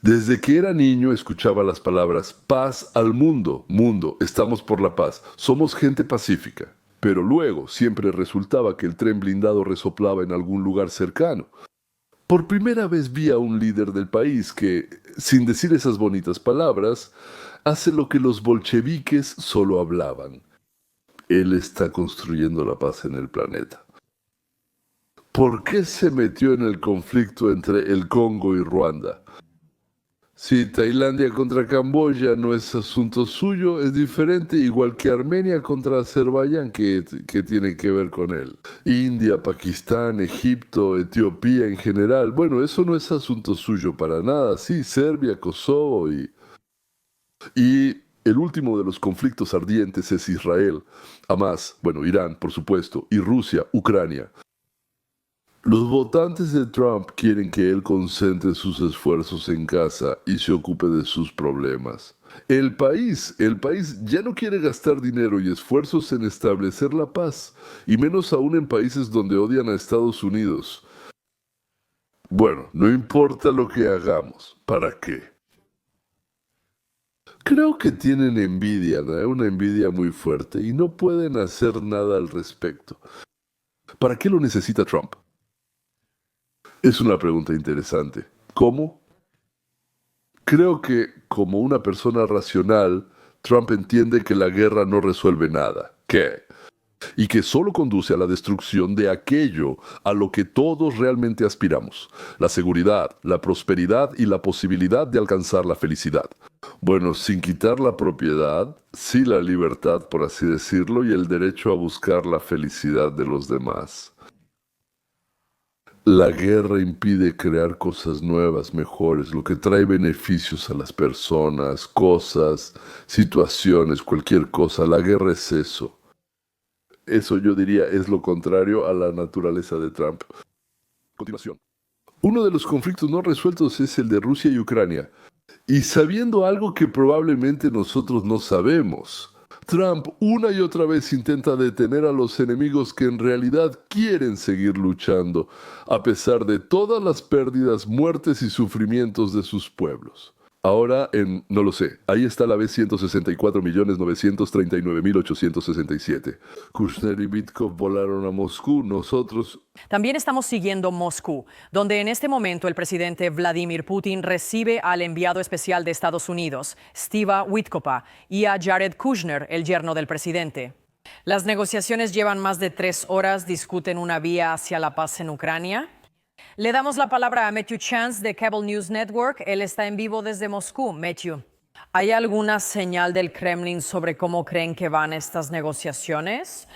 Desde que era niño escuchaba las palabras paz al mundo, mundo, estamos por la paz, somos gente pacífica. Pero luego siempre resultaba que el tren blindado resoplaba en algún lugar cercano. Por primera vez vi a un líder del país que, sin decir esas bonitas palabras, hace lo que los bolcheviques solo hablaban. Él está construyendo la paz en el planeta. ¿Por qué se metió en el conflicto entre el Congo y Ruanda? Si Tailandia contra Camboya no es asunto suyo, es diferente, igual que Armenia contra Azerbaiyán, que tiene que ver con él. India, Pakistán, Egipto, Etiopía en general. Bueno, eso no es asunto suyo para nada. Sí, Serbia, Kosovo y el último de los conflictos ardientes es Israel. Hamas, bueno, Irán, por supuesto, y Rusia, Ucrania. Los votantes de Trump quieren que él concentre sus esfuerzos en casa y se ocupe de sus problemas. El país ya no quiere gastar dinero y esfuerzos en establecer la paz, y menos aún en países donde odian a Estados Unidos. Bueno, no importa lo que hagamos, ¿para qué? Creo que tienen envidia, ¿no? Una envidia muy fuerte y no pueden hacer nada al respecto. ¿Para qué lo necesita Trump? Es una pregunta interesante. ¿Cómo? Creo que, como una persona racional, Trump entiende que la guerra no resuelve nada. ¿Qué? Y que solo conduce a la destrucción de aquello a lo que todos realmente aspiramos: la seguridad, la prosperidad y la posibilidad de alcanzar la felicidad. Bueno, sin quitar la propiedad, sí la libertad, por así decirlo, y el derecho a buscar la felicidad de los demás. La guerra impide crear cosas nuevas, mejores, lo que trae beneficios a las personas, cosas, situaciones, cualquier cosa. La guerra es eso. Eso yo diría es lo contrario a la naturaleza de Trump. Continuación. Uno de los conflictos no resueltos es el de Rusia y Ucrania. Y sabiendo algo que probablemente nosotros no sabemos, Trump una y otra vez intenta detener a los enemigos que en realidad quieren seguir luchando, a pesar de todas las pérdidas, muertes y sufrimientos de sus pueblos. Ahora, no lo sé, ahí está la vez 164.939.867. Kushner y Vitkov volaron a Moscú, nosotros... También estamos siguiendo Moscú, donde en este momento el presidente Vladimir Putin recibe al enviado especial de Estados Unidos, Steve Witkoff, y a Jared Kushner, el yerno del presidente. Las negociaciones llevan más de 3 horas, discuten una vía hacia la paz en Ucrania. Le damos la palabra a Matthew Chance de Cable News Network. Él está en vivo desde Moscú. Matthew, ¿hay alguna señal del Kremlin sobre cómo creen que van estas negociaciones?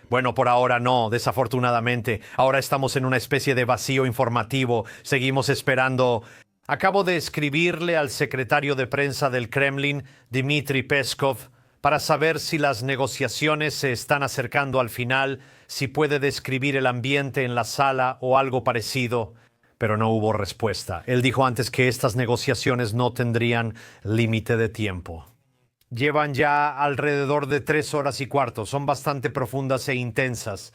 Bueno, por ahora no, desafortunadamente. Ahora estamos en una especie de vacío informativo. Seguimos esperando. Acabo de escribirle al secretario de prensa del Kremlin, Dmitry Peskov, para saber si las negociaciones se están acercando al final, si puede describir el ambiente en la sala o algo parecido, pero no hubo respuesta. Él dijo antes que estas negociaciones no tendrían límite de tiempo. Llevan ya alrededor de 3 horas y cuarto, son bastante profundas e intensas.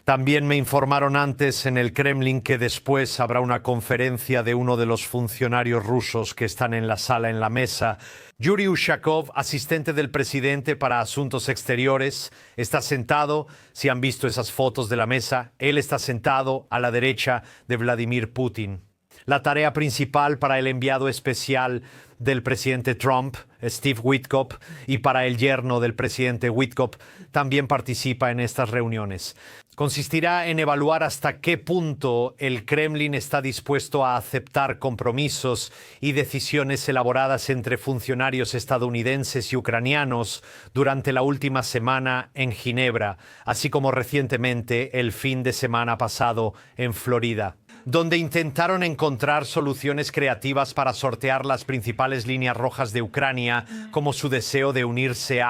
También me informaron antes en el Kremlin que después habrá una conferencia de uno de los funcionarios rusos que están en la sala, en la mesa. Yuri Ushakov, asistente del presidente para Asuntos Exteriores, está sentado. Si han visto esas fotos de la mesa, él está sentado a la derecha de Vladimir Putin. La tarea principal para el enviado especial del presidente Trump, Steve Witkoff, y para el yerno del presidente Witkoff, también participa en estas reuniones. Consistirá en evaluar hasta qué punto el Kremlin está dispuesto a aceptar compromisos y decisiones elaboradas entre funcionarios estadounidenses y ucranianos durante la última semana en Ginebra, así como recientemente el fin de semana pasado en Florida, donde intentaron encontrar soluciones creativas para sortear las principales líneas rojas de Ucrania, como su deseo de unirse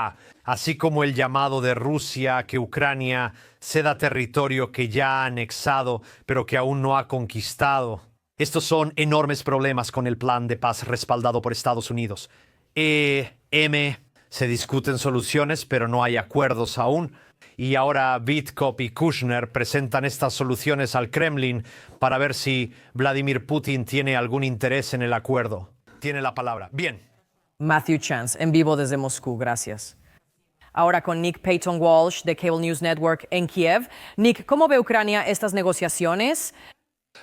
así como el llamado de Rusia a que Ucrania ceda territorio que ya ha anexado, pero que aún no ha conquistado. Estos son enormes problemas con el plan de paz respaldado por Estados Unidos. Se discuten soluciones, pero no hay acuerdos aún. Y ahora Wittkop y Kushner presentan estas soluciones al Kremlin para ver si Vladimir Putin tiene algún interés en el acuerdo. Tiene la palabra. Bien. Matthew Chance, en vivo desde Moscú, gracias. Ahora con Nick Payton Walsh de Cable News Network en Kiev. Nick, ¿cómo ve Ucrania estas negociaciones?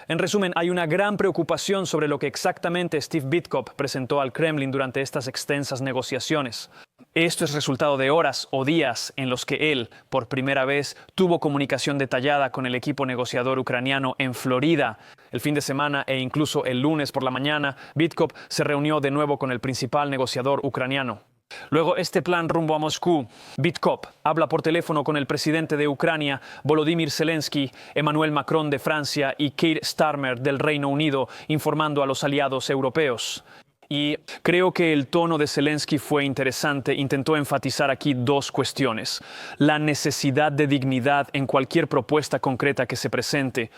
En resumen, hay una gran preocupación sobre lo que exactamente Steve Wittkop presentó al Kremlin durante estas extensas negociaciones. Esto es resultado de horas o días en los que él, por primera vez, tuvo comunicación detallada con el equipo negociador ucraniano en Florida. El fin de semana e incluso el lunes por la mañana, Wittkop se reunió de nuevo con el principal negociador ucraniano. Luego este plan rumbo a Moscú. Wittkop habla por teléfono con el presidente de Ucrania, Volodymyr Zelensky, Emmanuel Macron de Francia y Keir Starmer del Reino Unido, informando a los aliados europeos. Y creo que el tono de Zelensky fue interesante. Intentó enfatizar aquí dos cuestiones. La necesidad de dignidad en cualquier propuesta concreta que se presente.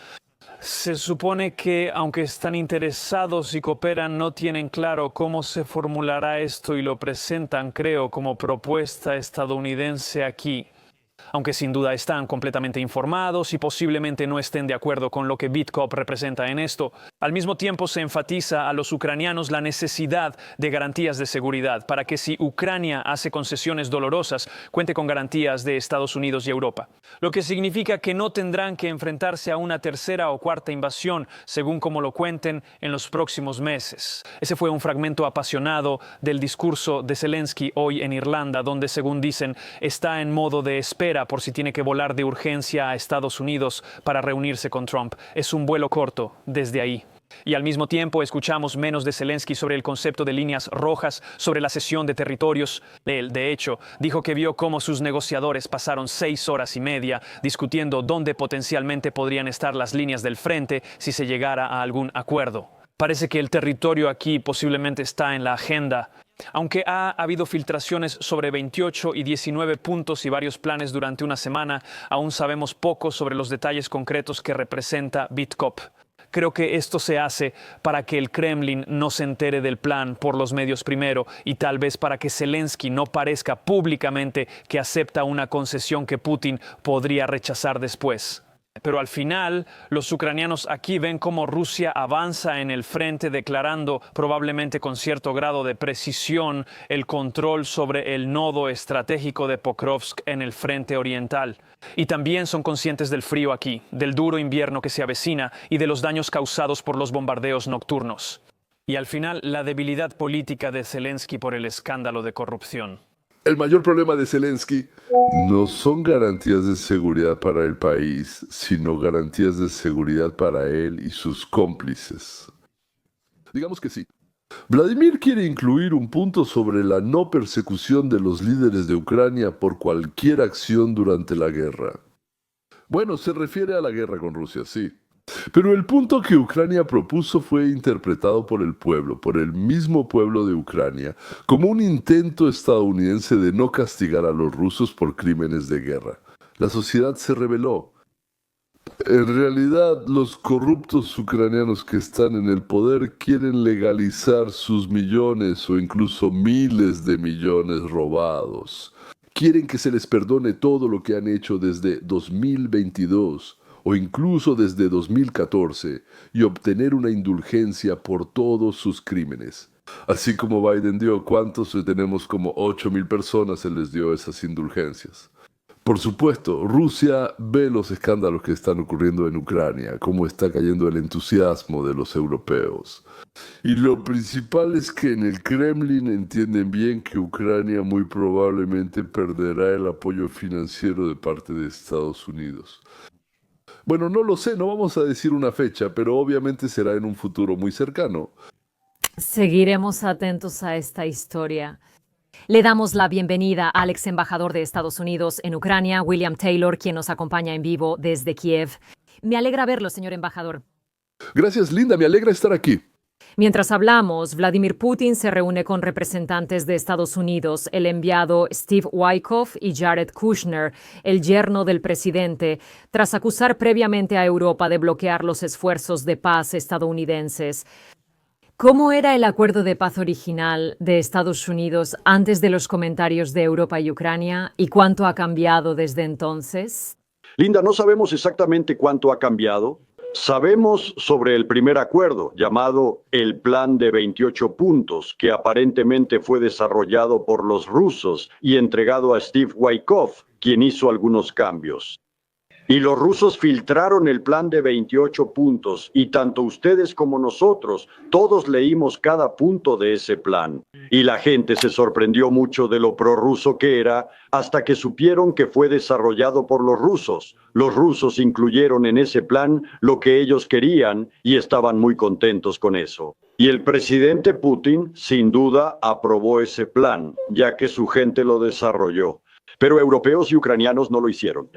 Se supone que, aunque están interesados y cooperan, no tienen claro cómo se formulará esto y lo presentan, creo, como propuesta estadounidense aquí. Aunque sin duda están completamente informados y posiblemente no estén de acuerdo con lo que Wittkop representa en esto, al mismo tiempo se enfatiza a los ucranianos la necesidad de garantías de seguridad para que si Ucrania hace concesiones dolorosas, cuente con garantías de Estados Unidos y Europa. Lo que significa que no tendrán que enfrentarse a una tercera o cuarta invasión, según como lo cuenten, en los próximos meses. Ese fue un fragmento apasionado del discurso de Zelensky hoy en Irlanda, donde, según dicen, está en modo de espera por si tiene que volar de urgencia a Estados Unidos para reunirse con Trump. Es un vuelo corto desde ahí. Y al mismo tiempo escuchamos menos de Zelensky sobre el concepto de líneas rojas, sobre la cesión de territorios. Él, de hecho, dijo que vio cómo sus negociadores pasaron 6 horas y media discutiendo dónde potencialmente podrían estar las líneas del frente si se llegara a algún acuerdo. Parece que el territorio aquí posiblemente está en la agenda. Aunque ha habido filtraciones sobre 28 y 19 puntos y varios planes durante una semana, aún sabemos poco sobre los detalles concretos que representa Wittkop. Creo que esto se hace para que el Kremlin no se entere del plan por los medios primero y tal vez para que Zelensky no parezca públicamente que acepta una concesión que Putin podría rechazar después. Pero al final, los ucranianos aquí ven cómo Rusia avanza en el frente, declarando, probablemente con cierto grado de precisión, el control sobre el nodo estratégico de Pokrovsk en el frente oriental. Y también son conscientes del frío aquí, del duro invierno que se avecina y de los daños causados por los bombardeos nocturnos. Y al final, la debilidad política de Zelensky por el escándalo de corrupción. El mayor problema de Zelensky no son garantías de seguridad para el país, sino garantías de seguridad para él y sus cómplices. Digamos que sí. Vladimir quiere incluir un punto sobre la no persecución de los líderes de Ucrania por cualquier acción durante la guerra. Bueno, se refiere a la guerra con Rusia, sí. Pero el punto que Ucrania propuso fue interpretado por el mismo pueblo de Ucrania, como un intento estadounidense de no castigar a los rusos por crímenes de guerra. La sociedad se rebeló. En realidad, los corruptos ucranianos que están en el poder quieren legalizar sus millones o incluso miles de millones robados. Quieren que se les perdone todo lo que han hecho desde 2022 o incluso desde 2014 y obtener una indulgencia por todos sus crímenes. Así como Biden dio, ¿cuántos? Tenemos como 8,000 personas se les dio esas indulgencias. Por supuesto, Rusia ve los escándalos que están ocurriendo en Ucrania, cómo está cayendo el entusiasmo de los europeos. Y lo principal es que en el Kremlin entienden bien que Ucrania muy probablemente perderá el apoyo financiero de parte de Estados Unidos. Bueno, no lo sé, no vamos a decir una fecha, pero obviamente será en un futuro muy cercano. Seguiremos atentos a esta historia. Le damos la bienvenida al ex embajador de Estados Unidos en Ucrania, William Taylor, quien nos acompaña en vivo desde Kiev. Me alegra verlo, señor embajador. Gracias, Linda, me alegra estar aquí. Mientras hablamos, Vladimir Putin se reúne con representantes de Estados Unidos, el enviado Steve Witkoff y Jared Kushner, el yerno del presidente, tras acusar previamente a Europa de bloquear los esfuerzos de paz estadounidenses. ¿Cómo era el acuerdo de paz original de Estados Unidos antes de los comentarios de Europa y Ucrania? ¿Y cuánto ha cambiado desde entonces? Linda, no sabemos exactamente cuánto ha cambiado. Sabemos sobre el primer acuerdo, llamado el Plan de 28 puntos, que aparentemente fue desarrollado por los rusos y entregado a Steve Witkoff, quien hizo algunos cambios. Y los rusos filtraron el plan de 28 puntos, y tanto ustedes como nosotros, todos leímos cada punto de ese plan. Y la gente se sorprendió mucho de lo prorruso que era, hasta que supieron que fue desarrollado por los rusos. Los rusos incluyeron en ese plan lo que ellos querían, y estaban muy contentos con eso. Y el presidente Putin, sin duda, aprobó ese plan, ya que su gente lo desarrolló. Pero europeos y ucranianos no lo hicieron.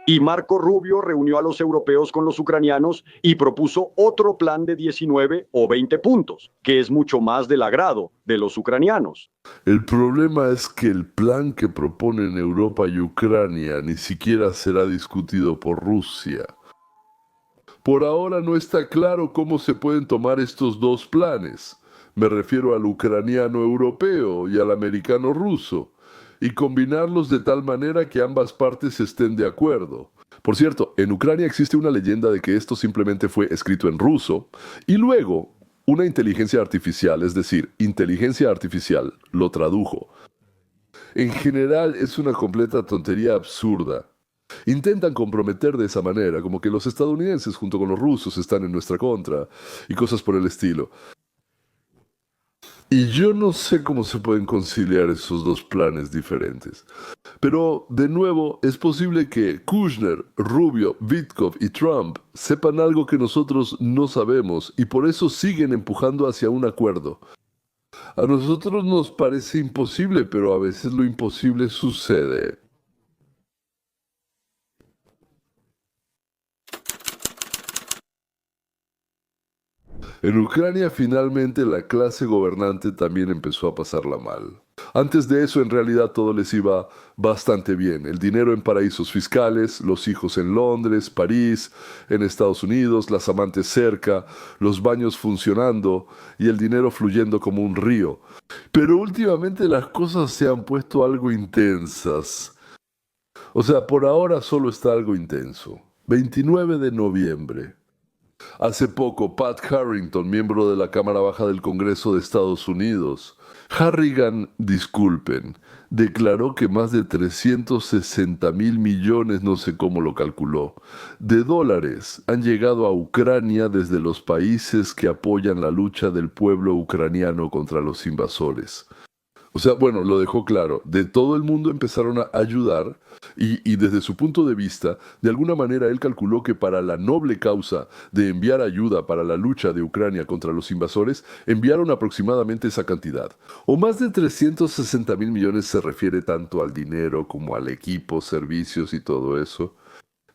Y Marco Rubio reunió a los europeos con los ucranianos y propuso otro plan de 19 o 20 puntos, que es mucho más del agrado de los ucranianos. El problema es que el plan que proponen Europa y Ucrania ni siquiera será discutido por Rusia. Por ahora no está claro cómo se pueden tomar estos dos planes. Me refiero al ucraniano europeo y al americano ruso, y combinarlos de tal manera que ambas partes estén de acuerdo. Por cierto, en Ucrania existe una leyenda de que esto simplemente fue escrito en ruso, y luego una inteligencia artificial, es decir, inteligencia artificial, lo tradujo. En general es una completa tontería absurda. Intentan comprometer de esa manera, como que los estadounidenses junto con los rusos están en nuestra contra, y cosas por el estilo. Y yo no sé cómo se pueden conciliar esos dos planes diferentes. Pero, de nuevo, es posible que Kushner, Rubio, Witkoff y Trump sepan algo que nosotros no sabemos y por eso siguen empujando hacia un acuerdo. A nosotros nos parece imposible, pero a veces lo imposible sucede. En Ucrania finalmente la clase gobernante también empezó a pasarla mal. Antes de eso en realidad todo les iba bastante bien. El dinero en paraísos fiscales, los hijos en Londres, París, en Estados Unidos, las amantes cerca, los baños funcionando y el dinero fluyendo como un río. Pero últimamente las cosas se han puesto algo intensas. O sea, por ahora solo está algo intenso. 29 de noviembre. Hace poco, Pat Harrington, miembro de la Cámara Baja del Congreso de Estados Unidos, Harrigan, disculpen, declaró que más de 360,000 millones, no sé cómo lo calculó, de dólares han llegado a Ucrania desde los países que apoyan la lucha del pueblo ucraniano contra los invasores. O sea, bueno, lo dejó claro, de todo el mundo empezaron a ayudar y desde su punto de vista, de alguna manera él calculó que para la noble causa de enviar ayuda para la lucha de Ucrania contra los invasores, enviaron aproximadamente esa cantidad. O más de 360,000 millones se refiere tanto al dinero como al equipo, servicios y todo eso.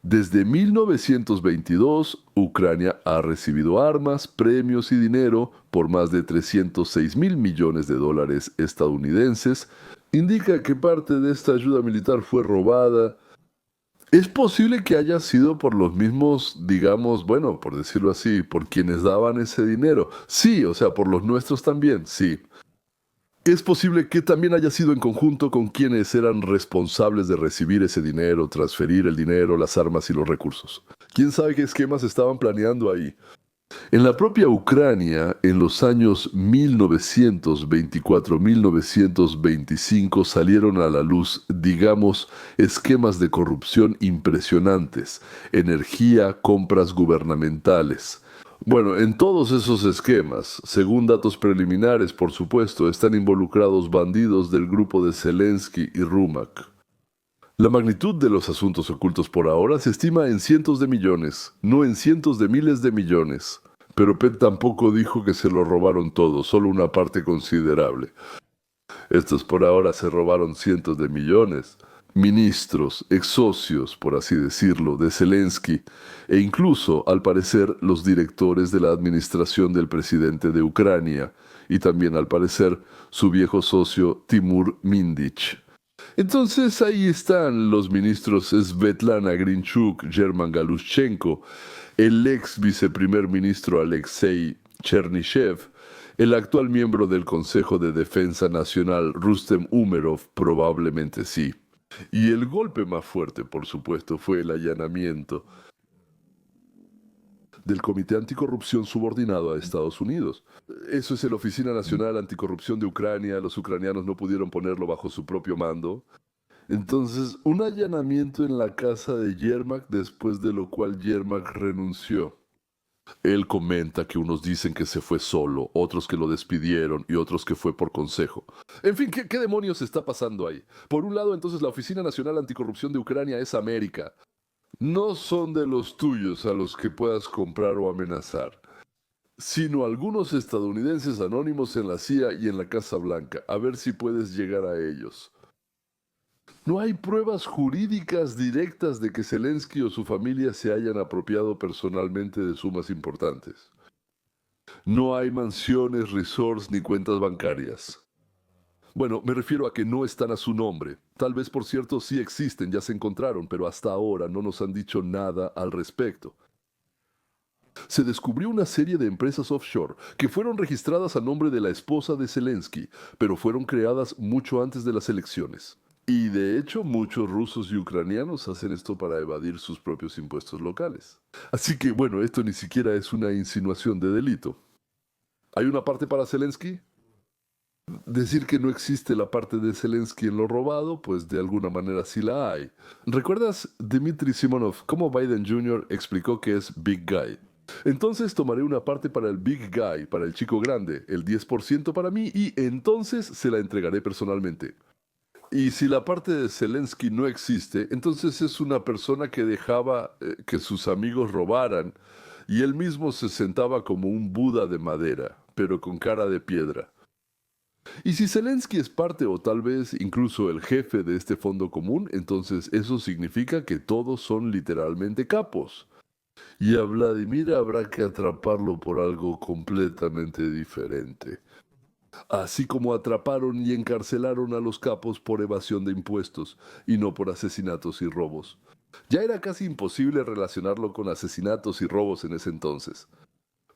Desde 1922, Ucrania ha recibido armas, premios y dinero por más de 306,000 millones de dólares estadounidenses. Indica que parte de esta ayuda militar fue robada. Es posible que haya sido por los mismos, digamos, bueno, por decirlo así, por quienes daban ese dinero. Sí, o sea, por los nuestros también, sí. Es posible que también haya sido en conjunto con quienes eran responsables de recibir ese dinero, transferir el dinero, las armas y los recursos. ¿Quién sabe qué esquemas estaban planeando ahí? En la propia Ucrania, en los años 1924-1925 salieron a la luz, digamos, esquemas de corrupción impresionantes, energía, compras gubernamentales. Bueno, en todos esos esquemas, según datos preliminares, por supuesto, están involucrados bandidos del grupo de Zelensky y Rumak. La magnitud de los asuntos ocultos por ahora se estima en cientos de millones, no en cientos de miles de millones. Pero Pet tampoco dijo que se lo robaron todo, solo una parte considerable. Estos por ahora se robaron cientos de millones. Ministros, ex socios, por así decirlo, de Zelensky, e incluso, al parecer, los directores de la administración del presidente de Ucrania, y también, al parecer, su viejo socio Timur Mindich. Entonces ahí están los ministros Svetlana Grinchuk, German Galushchenko, el ex viceprimer ministro Alexei Chernyshev, El actual miembro del Consejo de Defensa Nacional, Rustem Umerov, probablemente sí. Y el golpe más fuerte, por supuesto, fue el allanamiento del Comité Anticorrupción subordinado a Estados Unidos. Eso es la Oficina Nacional Anticorrupción de Ucrania. Los ucranianos no pudieron ponerlo bajo su propio mando. Entonces, un allanamiento en la casa de Yermak, después de lo cual Yermak renunció. Él comenta que unos dicen que se fue solo, otros que lo despidieron y otros que fue por consejo. En fin, ¿qué demonios está pasando ahí? Por un lado, entonces, la Oficina Nacional Anticorrupción de Ucrania es América. No son de los tuyos a los que puedas comprar o amenazar, sino algunos estadounidenses anónimos en la CIA y en la Casa Blanca. A ver si puedes llegar a ellos. No hay pruebas jurídicas directas de que Zelensky o su familia se hayan apropiado personalmente de sumas importantes. No hay mansiones, resorts ni cuentas bancarias. Bueno, me refiero a que no están a su nombre. Tal vez, por cierto, sí existen, ya se encontraron, pero hasta ahora no nos han dicho nada al respecto. Se descubrió una serie de empresas offshore que fueron registradas a nombre de la esposa de Zelensky, pero fueron creadas mucho antes de las elecciones. Y de hecho, muchos rusos y ucranianos hacen esto para evadir sus propios impuestos locales. Así que, bueno, esto ni siquiera es una insinuación de delito. ¿Hay una parte para Zelensky? Decir que no existe la parte de Zelensky en lo robado, pues de alguna manera sí la hay. ¿Recuerdas Dmitry Simonov cómo Biden Jr. explicó que es Big Guy? Entonces tomaré una parte para el Big Guy, para el chico grande, el 10% para mí, y entonces se la entregaré personalmente. Y si la parte de Zelensky no existe, entonces es una persona que dejaba que sus amigos robaran y él mismo se sentaba como un Buda de madera, pero con cara de piedra. Y si Zelensky es parte o tal vez incluso el jefe de este fondo común, entonces eso significa que todos son literalmente capos. Y a Vladimir habrá que atraparlo por algo completamente diferente. Así como atraparon y encarcelaron a los capos por evasión de impuestos y no por asesinatos y robos. Ya era casi imposible relacionarlo con asesinatos y robos en ese entonces.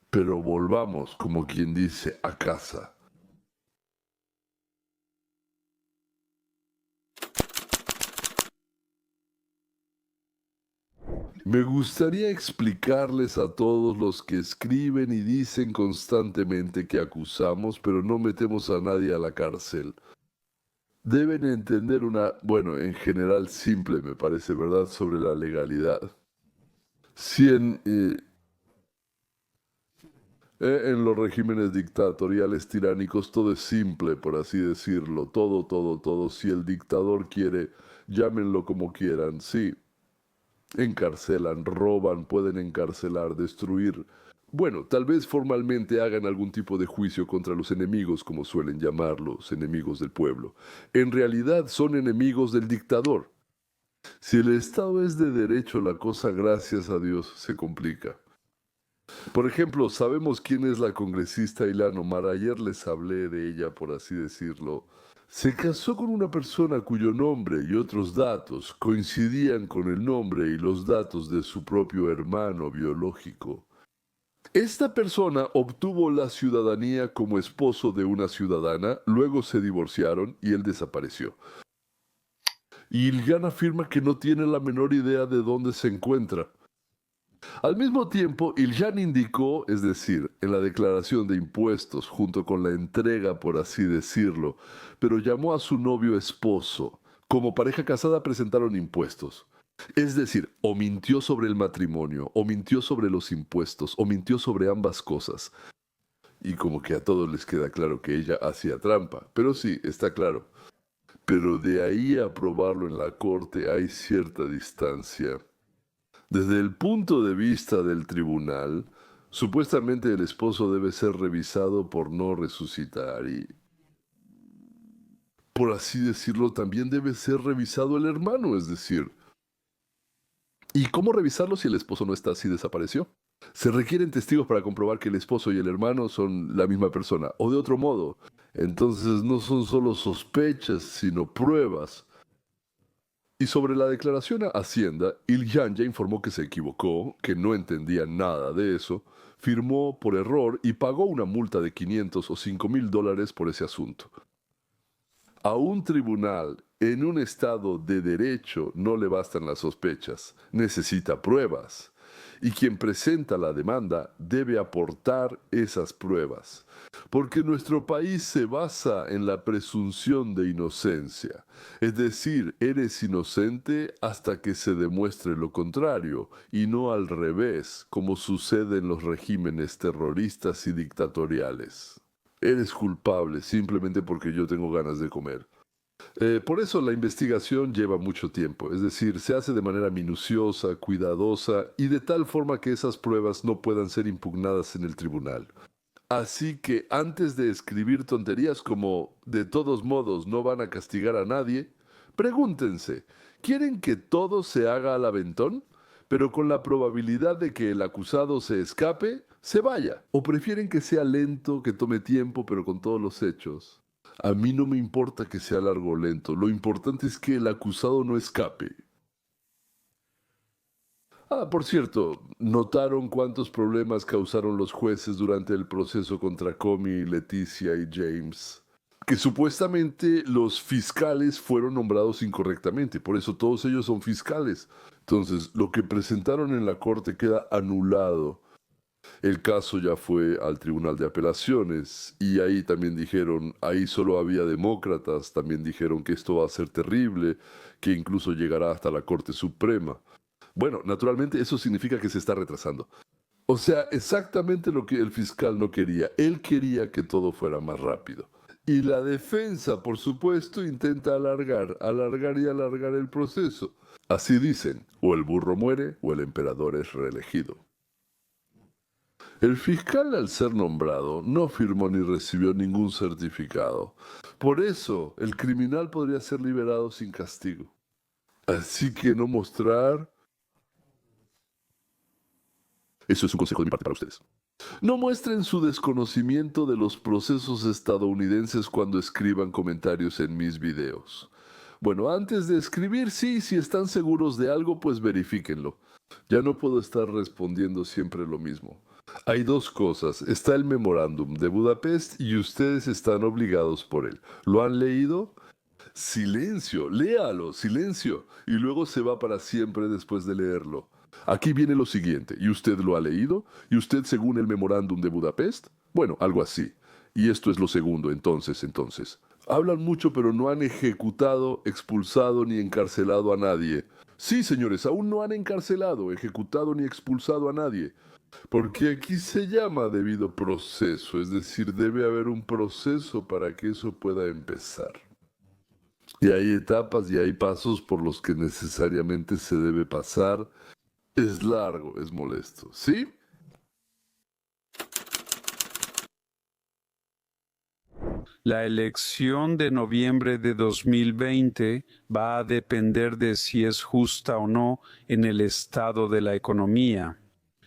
Pero volvamos, como quien dice, a casa. Me gustaría explicarles a todos los que escriben y dicen constantemente que acusamos, pero no metemos a nadie a la cárcel. Deben entender en general simple, me parece, ¿verdad?, sobre la legalidad. Si en los regímenes dictatoriales tiránicos todo es simple, por así decirlo, todo. Si el dictador quiere, llámenlo como quieran, sí. Encarcelan, roban, pueden encarcelar, destruir. Bueno, tal vez formalmente hagan algún tipo de juicio contra los enemigos, como suelen llamarlos, enemigos del pueblo. En realidad son enemigos del dictador. Si el Estado es de derecho, la cosa, gracias a Dios, se complica. Por ejemplo, sabemos quién es la congresista Ilhan Omar. Ayer les hablé de ella, por así decirlo. Se casó con una persona cuyo nombre y otros datos coincidían con el nombre y los datos de su propio hermano biológico. Esta persona obtuvo la ciudadanía como esposo de una ciudadana, luego se divorciaron y él desapareció. Y Ilhan afirma que no tiene la menor idea de dónde se encuentra. Al mismo tiempo, Ilhan indicó, es decir, en la declaración de impuestos, junto con la entrega, por así decirlo, pero llamó a su novio esposo. Como pareja casada presentaron impuestos. Es decir, o mintió sobre el matrimonio, o mintió sobre los impuestos, o mintió sobre ambas cosas. Y como que a todos les queda claro que ella hacía trampa. Pero sí, está claro. Pero de ahí a probarlo en la corte hay cierta distancia. Desde el punto de vista del tribunal, supuestamente el esposo debe ser revisado por no resucitar y, por así decirlo, también debe ser revisado el hermano, es decir. ¿Y cómo revisarlo si el esposo no está, si desapareció? Se requieren testigos para comprobar que el esposo y el hermano son la misma persona, o de otro modo. Entonces no son solo sospechas, sino pruebas. Y sobre la declaración a Hacienda, Ilyanya informó que se equivocó, que no entendía nada de eso, firmó por error y pagó una multa de 500 o 5,000 dólares por ese asunto. A un tribunal en un estado de derecho no le bastan las sospechas, necesita pruebas. Y quien presenta la demanda debe aportar esas pruebas, porque nuestro país se basa en la presunción de inocencia, es decir, eres inocente hasta que se demuestre lo contrario, y no al revés, como sucede en los regímenes terroristas y dictatoriales. Eres culpable simplemente porque yo tengo ganas de comer. Por eso la investigación lleva mucho tiempo, es decir, se hace de manera minuciosa, cuidadosa y de tal forma que esas pruebas no puedan ser impugnadas en el tribunal. Así que antes de escribir tonterías como de todos modos no van a castigar a nadie, pregúntense, ¿quieren que todo se haga al aventón? Pero con la probabilidad de que el acusado se escape, se vaya. ¿O prefieren que sea lento, que tome tiempo, pero con todos los hechos? A mí no me importa que sea largo o lento, lo importante es que el acusado no escape. Por cierto, ¿notaron cuántos problemas causaron los jueces durante el proceso contra Comey, Leticia y James? Que supuestamente los fiscales fueron nombrados incorrectamente, por eso todos ellos son fiscales. Entonces, lo que presentaron en la corte queda anulado. El caso ya fue al Tribunal de Apelaciones y ahí también dijeron, ahí solo había demócratas, también dijeron que esto va a ser terrible, que incluso llegará hasta la Corte Suprema. Bueno, naturalmente eso significa que se está retrasando. O sea, exactamente lo que el fiscal no quería. Él quería que todo fuera más rápido. Y la defensa, por supuesto, intenta alargar y alargar el proceso. Así dicen, o el burro muere o el emperador es reelegido. El fiscal, al ser nombrado, no firmó ni recibió ningún certificado. Por eso, el criminal podría ser liberado sin castigo. Así que no mostrar... Eso es un consejo de mi parte para ustedes. No muestren su desconocimiento de los procesos estadounidenses cuando escriban comentarios en mis videos. Bueno, antes de escribir, sí, si están seguros de algo, pues verifíquenlo. Ya no puedo estar respondiendo siempre lo mismo. Hay dos cosas. Está el memorándum de Budapest y ustedes están obligados por él. ¿Lo han leído? Silencio, léalo, silencio. Y luego se va para siempre después de leerlo. Aquí viene lo siguiente. ¿Y usted lo ha leído? ¿Y usted según el memorándum de Budapest? Bueno, algo así. Y esto es lo segundo, entonces. Hablan mucho pero no han ejecutado, expulsado ni encarcelado a nadie. Sí, señores, aún no han encarcelado, ejecutado ni expulsado a nadie. Porque aquí se llama debido proceso, es decir, debe haber un proceso para que eso pueda empezar. Y hay etapas y hay pasos por los que necesariamente se debe pasar. Es largo, es molesto, ¿sí? La elección de noviembre de 2020 va a depender de si es justa o no en el estado de la economía.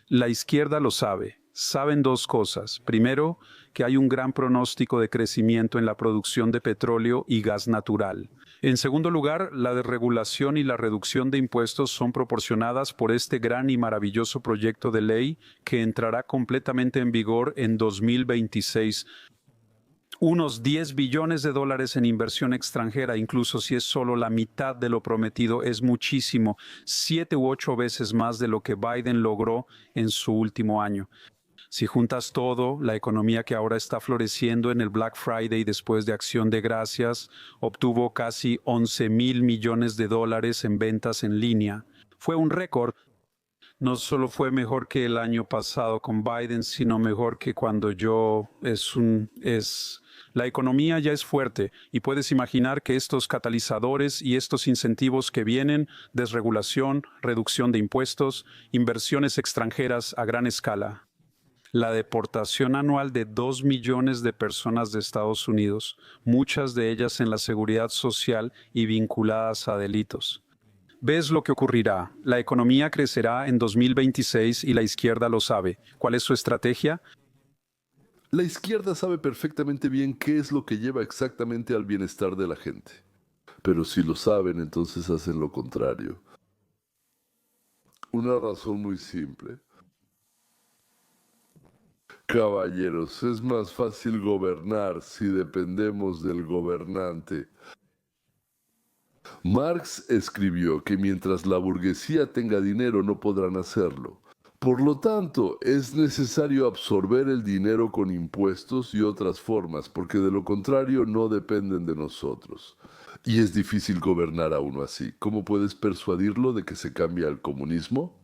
La izquierda lo sabe. Saben dos cosas. Primero, que hay un gran pronóstico de crecimiento en la producción de petróleo y gas natural. En segundo lugar, la desregulación y la reducción de impuestos son proporcionadas por este gran y maravilloso proyecto de ley que entrará completamente en vigor en 2026. Unos 10 billones de dólares en inversión extranjera, incluso si es solo la mitad de lo prometido, es muchísimo, 7 u 8 veces más de lo que Biden logró en su último año. Si juntas todo, la economía que ahora está floreciendo en el Black Friday después de Acción de Gracias, obtuvo casi 11,000 millones de dólares en ventas en línea. Fue un récord. No solo fue mejor que el año pasado con Biden, sino mejor que cuando La economía ya es fuerte y puedes imaginar que estos catalizadores y estos incentivos que vienen, desregulación, reducción de impuestos, inversiones extranjeras a gran escala. La deportación anual de 2 millones de personas de Estados Unidos, muchas de ellas en la seguridad social y vinculadas a delitos. ¿Ves lo que ocurrirá? La economía crecerá en 2026 y la izquierda lo sabe. ¿Cuál es su estrategia? La izquierda sabe perfectamente bien qué es lo que lleva exactamente al bienestar de la gente. pero si lo saben, entonces hacen lo contrario. Una razón muy simple. Caballeros, es más fácil gobernar si dependemos del gobernante. Marx escribió que mientras la burguesía tenga dinero no podrán hacerlo. Por lo tanto, es necesario absorber el dinero con impuestos y otras formas, porque de lo contrario no dependen de nosotros. Y es difícil gobernar a uno así. ¿Cómo puedes persuadirlo de que se cambie al comunismo?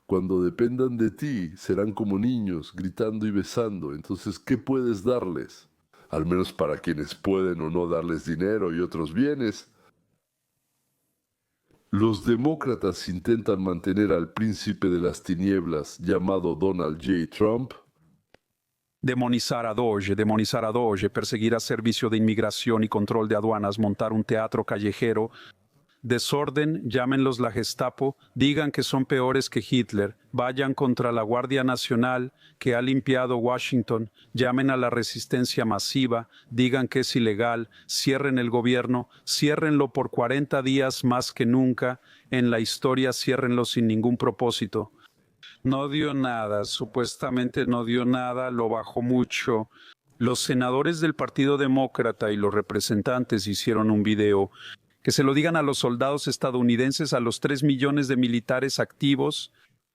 Cuando dependan de ti, serán como niños, gritando y besando. Entonces, ¿qué puedes darles? Al menos para quienes pueden o no darles dinero y otros bienes. Los demócratas intentan mantener al príncipe de las tinieblas, llamado Donald J. Trump, Demonizar a Doge, perseguir a servicio de inmigración y control de aduanas, montar un teatro callejero, desorden, llámenlos la Gestapo, digan que son peores que Hitler, vayan contra la Guardia Nacional que ha limpiado Washington, llamen a la resistencia masiva, digan que es ilegal, cierren el gobierno, ciérrenlo por 40 días más que nunca, en la historia ciérrenlo sin ningún propósito. No dio nada, supuestamente no dio nada, lo bajó mucho. Los senadores del Partido Demócrata y los representantes hicieron un video. Que se lo digan a los soldados estadounidenses, a los 3 millones de militares activos.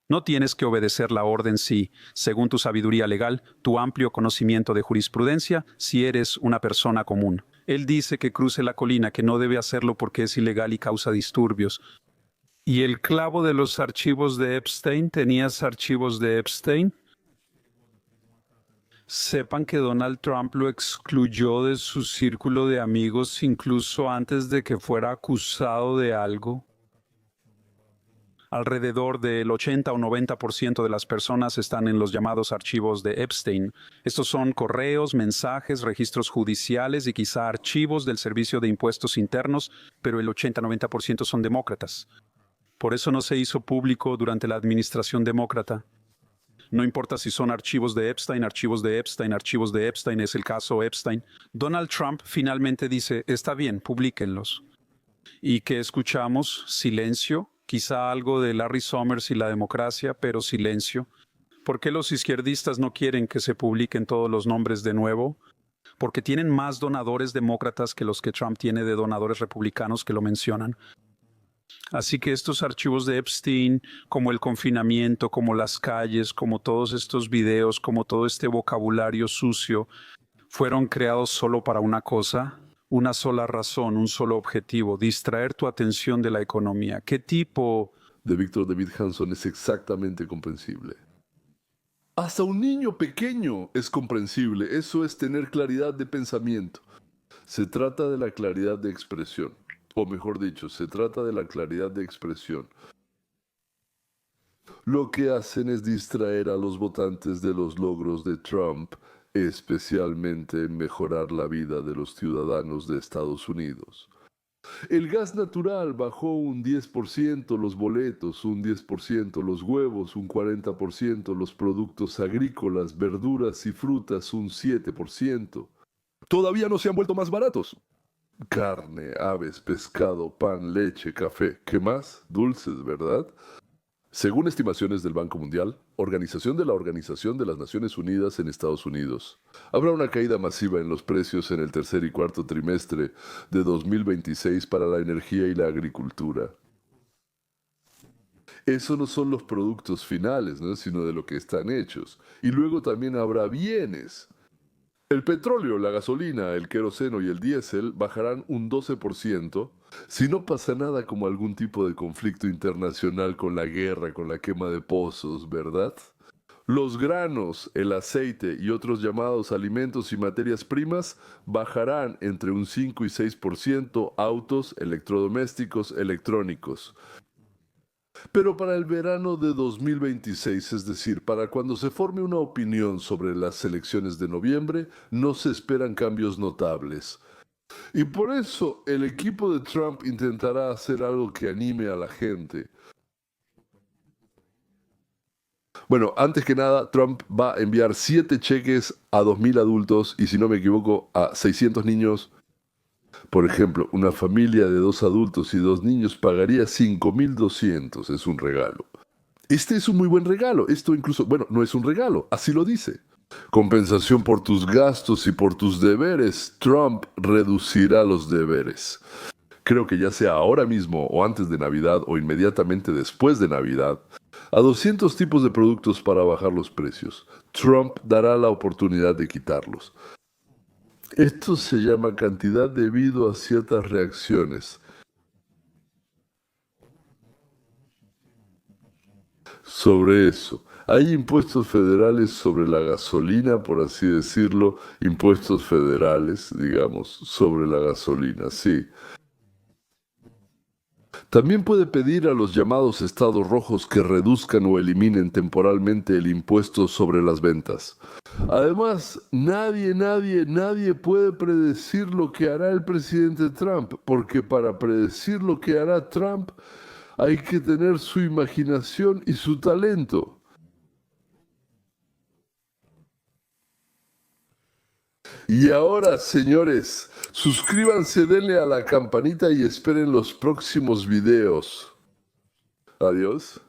No tienes que obedecer la orden si, según tu sabiduría legal, tu amplio conocimiento de jurisprudencia, si eres una persona común. Él dice que cruce la colina, que no debe hacerlo porque es ilegal y causa disturbios. ¿Y el clavo de los archivos de Epstein? ¿Tenías archivos de Epstein? Sepan que Donald Trump lo excluyó de su círculo de amigos incluso antes de que fuera acusado de algo. Alrededor del 80 o 90% de las personas están en los llamados archivos de Epstein. Estos son correos, mensajes, registros judiciales y quizá archivos del Servicio de Impuestos Internos, pero el 80-90% son demócratas. Por eso no se hizo público durante la administración demócrata. No importa si son archivos de Epstein, archivos de Epstein, archivos de Epstein, es el caso Epstein. Donald Trump finalmente dice, está bien, publíquenlos. ¿Y qué escuchamos? Silencio, quizá algo de Larry Summers y la democracia, pero silencio. ¿Por qué los izquierdistas no quieren que se publiquen todos los nombres de nuevo? Porque tienen más donadores demócratas que los que Trump tiene de donadores republicanos que lo mencionan. Así que estos archivos de Epstein, como el confinamiento, como las calles, como todos estos videos, como todo este vocabulario sucio, fueron creados solo para una cosa, una sola razón, un solo objetivo, distraer tu atención de la economía. ¿Qué tipo de Victor David Hanson es exactamente comprensible? Hasta un niño pequeño es comprensible. Eso es tener claridad de pensamiento. Se trata de la claridad de expresión. O mejor dicho, se trata de la claridad de expresión. Lo que hacen es distraer a los votantes de los logros de Trump, especialmente en mejorar la vida de los ciudadanos de Estados Unidos. El gas natural bajó un 10%, los boletos un 10%, los huevos un 40%, los productos agrícolas, verduras y frutas un 7%. Todavía no se han vuelto más baratos. Carne, aves, pescado, pan, leche, café. ¿Qué más? Dulces, ¿verdad? Según estimaciones del Banco Mundial, Organización de las Naciones Unidas en Estados Unidos, habrá una caída masiva en los precios en el tercer y cuarto trimestre de 2026 para la energía y la agricultura. Eso no son los productos finales, ¿no? Sino de lo que están hechos. Y luego también habrá bienes. El petróleo, la gasolina, el queroseno y el diésel bajarán un 12% si no pasa nada como algún tipo de conflicto internacional con la guerra, con la quema de pozos, ¿verdad? Los granos, el aceite y otros llamados alimentos y materias primas bajarán entre un 5 y 6%, autos, electrodomésticos, electrónicos. Pero para el verano de 2026, es decir, para cuando se forme una opinión sobre las elecciones de noviembre, no se esperan cambios notables. Y por eso el equipo de Trump intentará hacer algo que anime a la gente. Bueno, antes que nada, Trump va a enviar 7 cheques a 2.000 adultos y, si no me equivoco, a 600 niños Por ejemplo, una familia de 2 adultos y 2 niños pagaría 5.200. Es un regalo. Este es un muy buen regalo. Esto incluso, bueno, no es un regalo, así lo dice. Compensación por tus gastos y por tus deberes. Trump reducirá los deberes. Creo que ya sea ahora mismo o antes de Navidad o inmediatamente después de Navidad, a 200 tipos de productos para bajar los precios. Trump dará la oportunidad de quitarlos. Esto se llama cantidad debido a ciertas reacciones. Sobre eso, hay impuestos federales sobre la gasolina, por así decirlo, impuestos federales, digamos, sobre la gasolina, sí. También puede pedir a los llamados estados rojos que reduzcan o eliminen temporalmente el impuesto sobre las ventas. Además, nadie puede predecir lo que hará el presidente Trump, porque para predecir lo que hará Trump hay que tener su imaginación y su talento. Y ahora, señores, suscríbanse, denle a la campanita y esperen los próximos videos. Adiós.